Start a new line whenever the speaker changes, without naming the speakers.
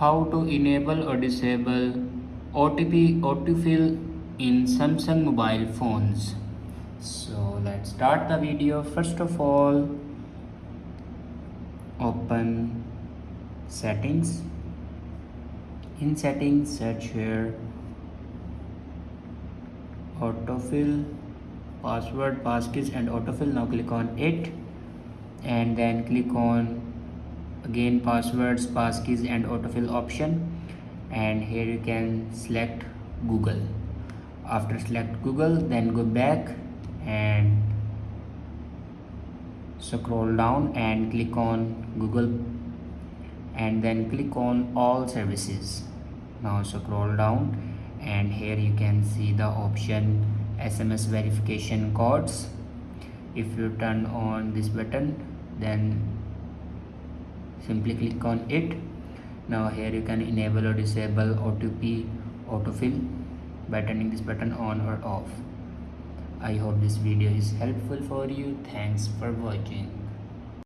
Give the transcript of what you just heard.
How to enable or disable OTP autofill in Samsung mobile phones. So let's start the video. First of all, open settings. In settings, search here autofill, password, passkeys and autofill. Now click on it and then click on again passwords, passkeys and autofill option, and here you can select Google. After select Google, then go back and scroll down and click on Google and then click on all services. Now scroll down and here you can see the option SMS verification codes. If you turn on this button, then simply click on it. Now here you can enable or disable OTP autofill by turning this button on or off. I hope this video is helpful for you. Thanks for watching.